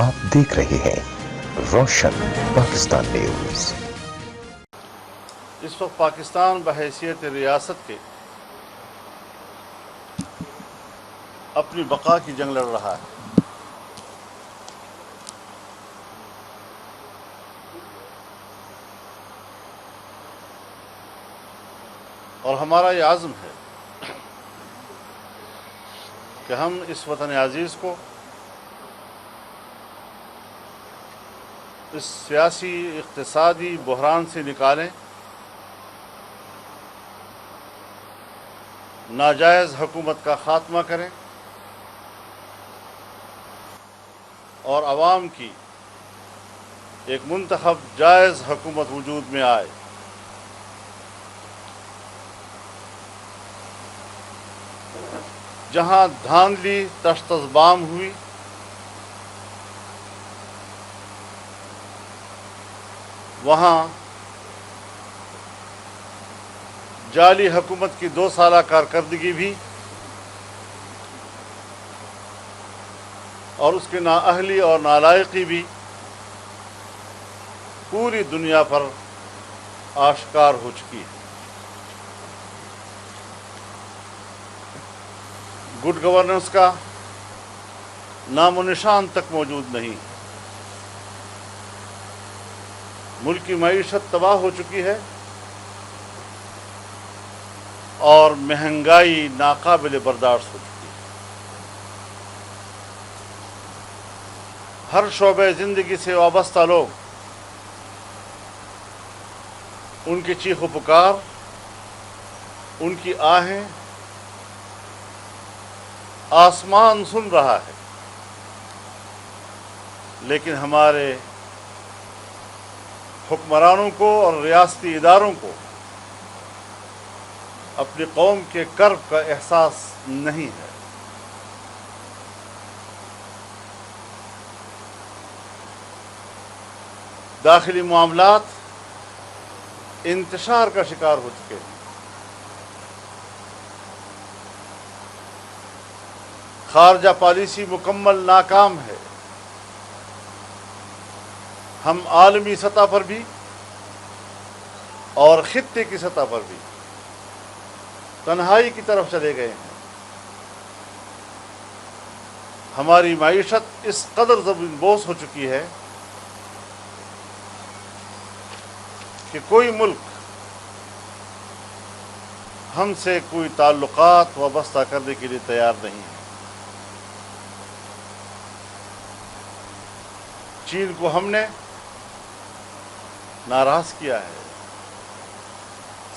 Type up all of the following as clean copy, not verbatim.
آپ دیکھ رہے ہیں روشن پاکستان نیوز۔ اس وقت پاکستان بحیثیت ریاست کے اپنی بقا کی جنگ لڑ رہا ہے، اور ہمارا یہ عزم ہے کہ ہم اس وطن عزیز کو اس سیاسی اقتصادی بحران سے نکالیں، ناجائز حکومت کا خاتمہ کریں اور عوام کی ایک منتخب جائز حکومت وجود میں آئے۔ جہاں دھاندلی تشت بام ہوئی، وہاں جعلی حکومت کی 2 سالہ کارکردگی بھی اور اس کی نااہلی اور نالائقی بھی پوری دنیا پر آشکار ہو چکی ہے۔ گڈ گورننس کا نام و نشان تک موجود نہیں، ملک کی معیشت تباہ ہو چکی ہے اور مہنگائی ناقابل برداشت ہو چکی ہے۔ ہر شعبہ زندگی سے وابستہ لوگ ان کی چیخ و پکار، ان کی آہیں آسمان سن رہا ہے، لیکن ہمارے حکمرانوں کو اور ریاستی اداروں کو اپنی قوم کے کرب کا احساس نہیں ہے۔ داخلی معاملات انتشار کا شکار ہو چکے ہیں۔ خارجہ پالیسی مکمل ناکام ہے۔ ہم عالمی سطح پر بھی اور خطے کی سطح پر بھی تنہائی کی طرف چلے گئے ہیں۔ ہماری معیشت اس قدر زمین بوس ہو چکی ہے کہ کوئی ملک ہم سے کوئی تعلقات وابستہ کرنے کے لیے تیار نہیں ہے۔ چین کو ہم نے ناراض کیا ہے،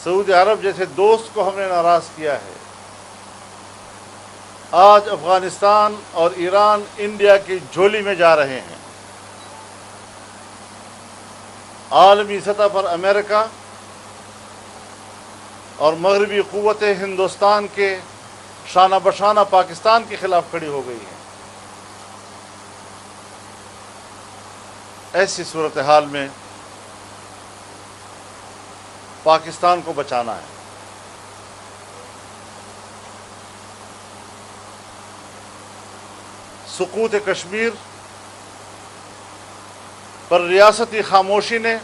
سعودی عرب جیسے دوست کو ہم نے ناراض کیا ہے۔ آج افغانستان اور ایران انڈیا کی جھولی میں جا رہے ہیں۔ عالمی سطح پر امریکہ اور مغربی قوتیں ہندوستان کے شانہ بشانہ پاکستان کے خلاف کھڑی ہو گئی ہیں۔ ایسی صورتحال میں پاکستان کو بچانا ہے۔ سقوط کشمیر پر ریاستی خاموشی نے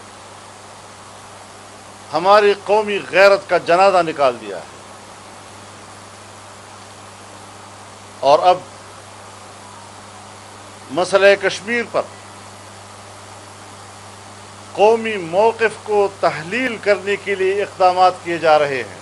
ہماری قومی غیرت کا جنازہ نکال دیا ہے، اور اب مسئلہ کشمیر پر قومی موقف کو تحلیل کرنے کے لیے اقدامات کیے جا رہے ہیں۔